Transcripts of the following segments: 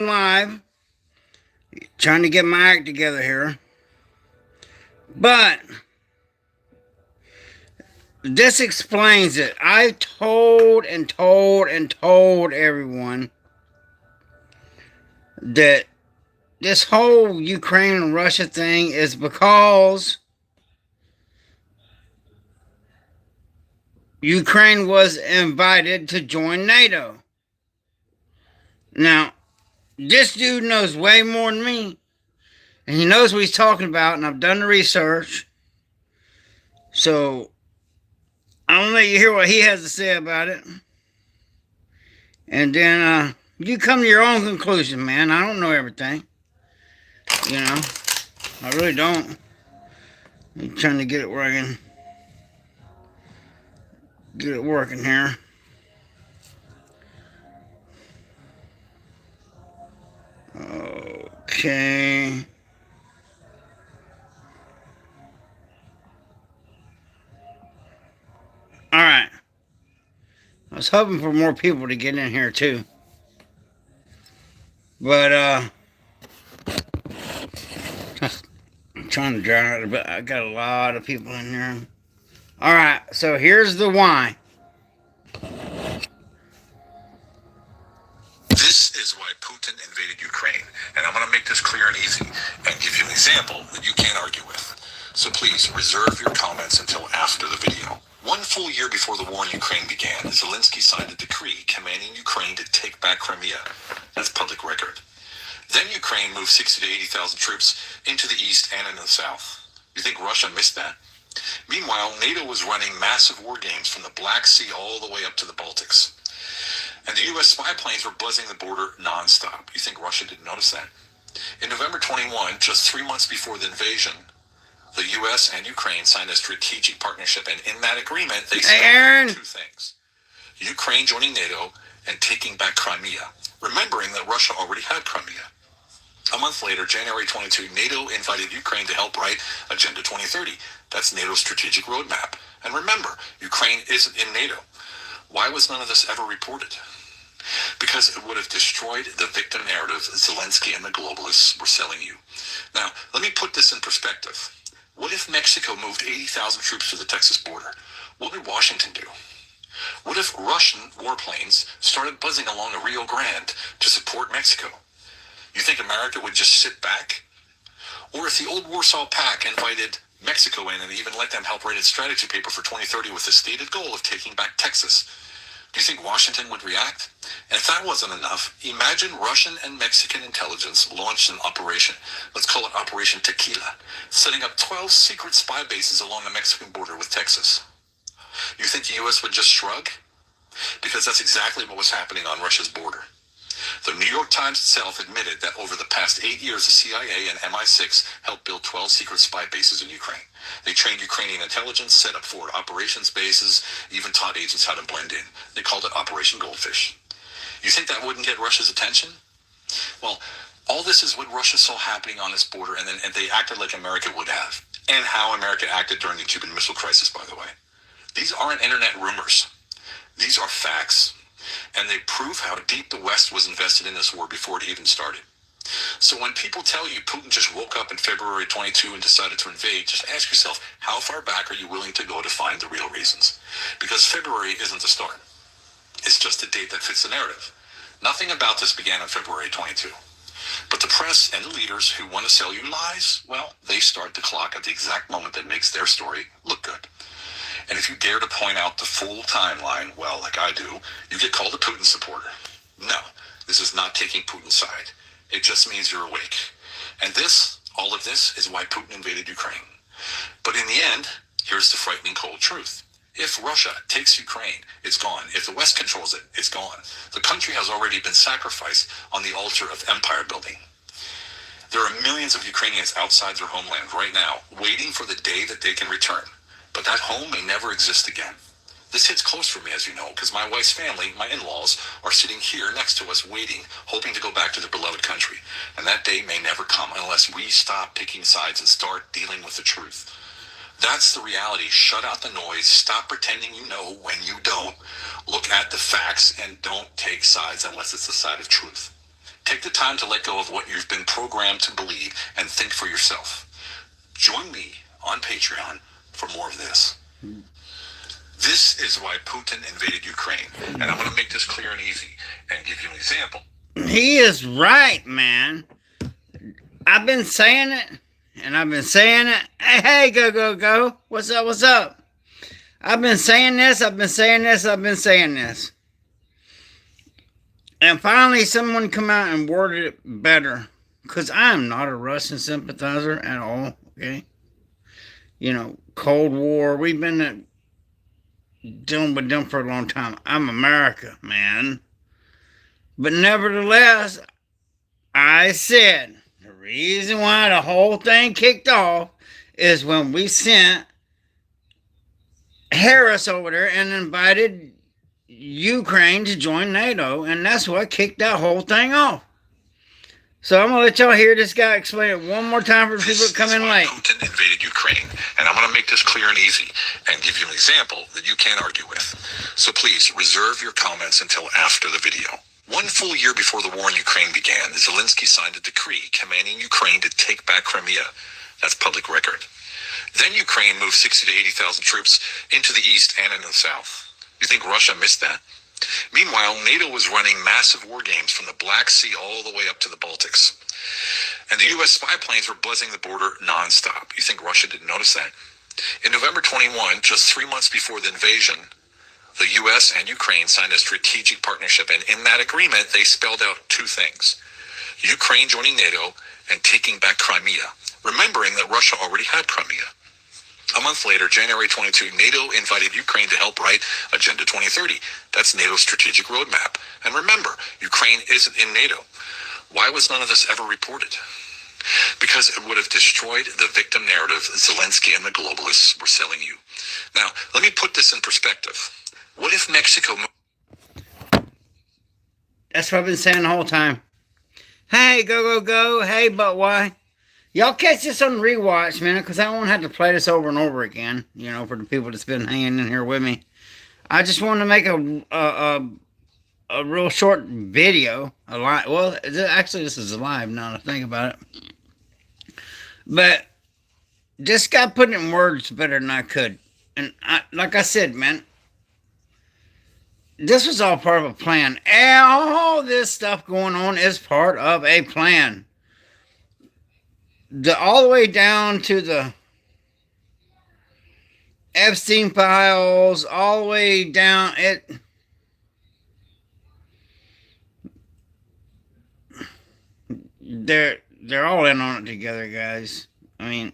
live, trying to get my act together here. But this explains it. I told and told and told everyone that this whole Ukraine and Russia thing is because Ukraine was invited to join NATO. Now, this dude knows way more than me, and he knows what he's talking about, and I've done the research. So, I'm gonna let you hear what he has to say about it. And then you come to your own conclusion, man. I don't know everything. You know, I really don't. I'm trying to get it where I can get it working here. Okay. Alright. I was hoping for more people to get in here too. But I'm trying to drown out a bit. I got a lot of people in here. Alright, so here's the why. This is why Putin invaded Ukraine, and I'm going to make this clear and easy and give you an example that you can't argue with. So please reserve your comments until after the video. 1 full year before the war in Ukraine began, Zelensky signed a decree commanding Ukraine to take back Crimea. That's public record. Then Ukraine moved 60 to 80,000 troops into the east and into the south. You think Russia missed that? Meanwhile, NATO was running massive war games from the Black Sea all the way up to the Baltics. And the U.S. spy planes were buzzing the border nonstop. You think Russia didn't notice that? In November 21, just 3 months before the invasion, the U.S. and Ukraine signed a strategic partnership, and in that agreement, they said two things. Ukraine joining NATO and taking back Crimea, remembering that Russia already had Crimea. A month later, January 22, NATO invited Ukraine to help write Agenda 2030. That's NATO's strategic roadmap. And remember, Ukraine isn't in NATO. Why was none of this ever reported? Because it would have destroyed the victim narrative Zelensky and the globalists were selling you. Now, let me put this in perspective. What if Mexico moved 80,000 troops to the Texas border? What would Washington do? What if Russian warplanes started buzzing along the Rio Grande to support Mexico? You think America would just sit back? Or if the old Warsaw Pact invited Mexico in and even let them help write its strategy paper for 2030 with the stated goal of taking back Texas, do you think Washington would react? And if that wasn't enough, imagine Russian and Mexican intelligence launched an operation, let's call it Operation Tequila, setting up 12 secret spy bases along the Mexican border with Texas. You think the U.S. would just shrug? Because that's exactly what was happening on Russia's border. The New York Times itself admitted that over the past 8 years, the CIA and MI6 helped build 12 secret spy bases in Ukraine. They trained Ukrainian intelligence, set up forward operations bases, even taught agents how to blend in. They called it Operation Goldfish. You think that wouldn't get Russia's attention? Well, all this is what Russia saw happening on its border, and they acted like America would have, and how America acted during the Cuban Missile Crisis, by the way. These aren't internet rumors. These are facts. And they prove how deep the West was invested in this war before it even started. So when people tell you Putin just woke up in February 22 and decided to invade, just ask yourself, how far back are you willing to go to find the real reasons? Because February isn't the start. It's just a date that fits the narrative. Nothing about this began on February 22. But the press and the leaders who want to sell you lies, well, they start the clock at the exact moment that makes their story look good. And if you dare to point out the full timeline, well, like I do, you get called a Putin supporter. No, this is not taking Putin's side. It just means you're awake. And all of this, is why Putin invaded Ukraine. But in the end, here's the frightening cold truth. If Russia takes Ukraine, it's gone. If the West controls it, it's gone. The country has already been sacrificed on the altar of empire building. There are millions of Ukrainians outside their homeland right now, waiting for the day that they can return. But that home may never exist again. This hits close for me, as you know, because my wife's family, my in-laws, are sitting here next to us waiting, hoping to go back to their beloved country. And that day may never come unless we stop picking sides and start dealing with the truth. That's the reality. Shut out the noise. Stop pretending you know when you don't. Look at the facts and don't take sides unless it's the side of truth. Take the time to let go of what you've been programmed to believe and think for yourself. Join me on Patreon for more of this. This is why Putin invaded Ukraine. And I'm going to make this clear and easy and give you an example. He is right, man. I've been saying it, and I've been saying it. Hey, go, go, go. What's up, what's up? I've been saying this, I've been saying this, I've been saying this. And finally, someone come out and worded it better. Because I'm not a Russian sympathizer at all, okay? You know, Cold War, we've been dealing with them for a long time. I'm America, man. But nevertheless, I said the reason why the whole thing kicked off is when we sent Harris over there and invited Ukraine to join NATO, and that's what kicked that whole thing off. So I'm going to let y'all hear this guy explain it one more time for the people that come in late. Putin invaded Ukraine, and I'm going to make this clear and easy and give you an example that you can't argue with. So please reserve your comments until after the video. 1 full year before the war in Ukraine began, Zelensky signed a decree commanding Ukraine to take back Crimea. That's public record. Then Ukraine moved 60 to 80,000 troops into the east and into the south. You think Russia missed that? Meanwhile, NATO was running massive war games from the Black Sea all the way up to the Baltics. And the U.S. spy planes were buzzing the border nonstop. You think Russia didn't notice that? In November 21, just 3 months before the invasion, the U.S. and Ukraine signed a strategic partnership, and in that agreement, they spelled out 2 things. Ukraine joining NATO and taking back Crimea, remembering that Russia already had Crimea. A month later, January 22, NATO invited Ukraine to help write Agenda 2030. That's NATO's strategic roadmap. And remember, Ukraine isn't in NATO. Why was none of this ever reported? Because it would have destroyed the victim narrative Zelensky and the globalists were selling you. Now, let me put this in perspective. What if Mexico... That's what I've been saying the whole time. Hey, go, go, go. Hey, but why? Y'all catch this on rewatch, man, because I won't have to play this over and over again, you know, for the people that's been hanging in here with me. I just wanted to make a real short video. Well, actually, this is live now that I think about it. But this guy put it in words better than I could. And like I said, man, this was all part of a plan. And all this stuff going on is part of a plan. All the way down to the Epstein files, all the way down they're all in on it together, guys. I mean,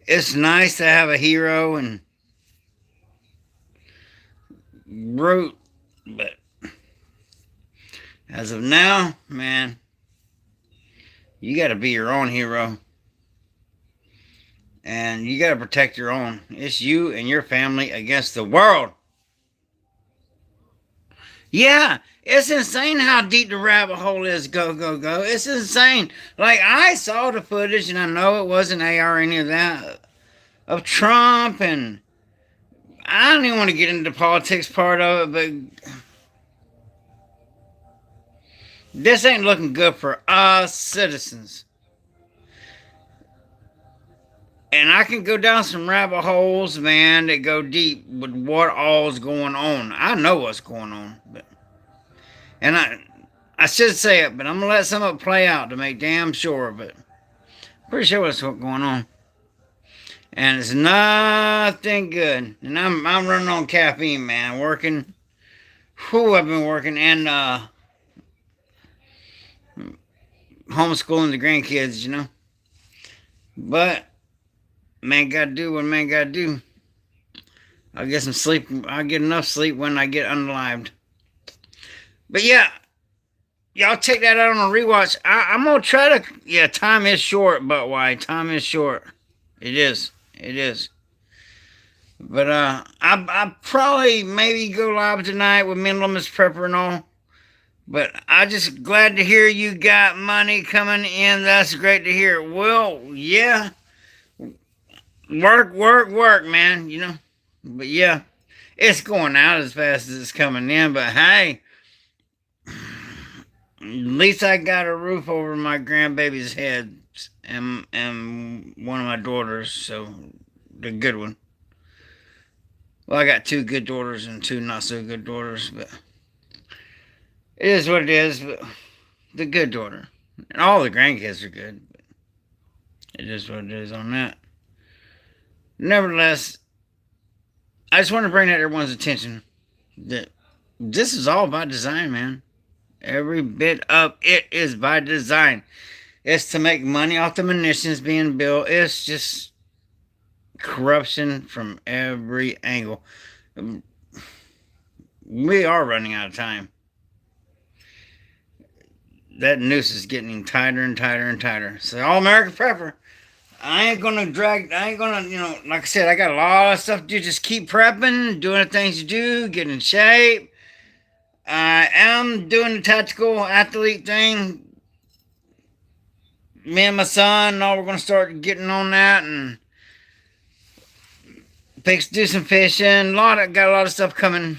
it's nice to have a hero and root, but as of now, man, you got to be your own hero. And you got to protect your own. It's you and your family against the world. Yeah, it's insane how deep the rabbit hole is. Go, go, go. It's insane. Like, I saw the footage, and I know it wasn't AR or any of that, of Trump, and I don't even want to get into the politics part of it, but this ain't looking good for us citizens. And I can go down some rabbit holes, man, that go deep with what all's going on. I know what's going on. And I should say it, but I'm going to let some of it play out to make damn sure. But I'm pretty sure what's going on. And it's nothing good. And I'm running on caffeine, man. Working. I've been working and homeschooling the grandkids, you know. But man gotta do what man gotta do. I'll get some sleep. I'll get enough sleep when I get unalived. But yeah, y'all check that out on a rewatch. I'm gonna try to. Yeah, time is short, but why? Time is short. It is. It is. But I probably maybe go live tonight with Mendelman's Prepper and all. But I just glad to hear you got money coming in. That's great to hear. Well, yeah. Work, man, you know. But yeah, it's going out as fast as it's coming in. But hey, At least I got a roof over my grandbaby's head and one of my daughters, so the good one. Well, I got two good daughters and two not so good daughters, but it is what it is. But the good daughter. And all the grandkids are good. But it is what it is on that. Nevertheless, I just want to bring that everyone's attention that this is all by design, man. Every bit of it is by design. It's to make money off the munitions being built. It's just corruption from every angle. We are running out of time. That noose is getting tighter and tighter and tighter. So, All American Prepper, I ain't gonna, like I said, I got a lot of stuff to do. Just keep prepping, doing the things you do, get in shape. I am doing the tactical athlete thing. Me and my son, we're gonna start getting on that and do some fishing. Got a lot of stuff coming,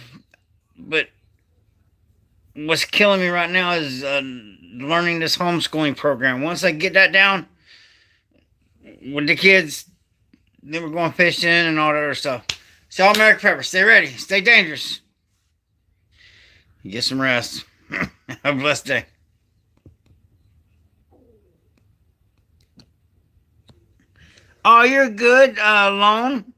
but what's killing me right now is learning this homeschooling program. Once I get that down with the kids, then we're going fishing and all that other stuff. So, All American Prepper, stay ready, stay dangerous, get some rest. Have a blessed day. Oh, you're good, Lone.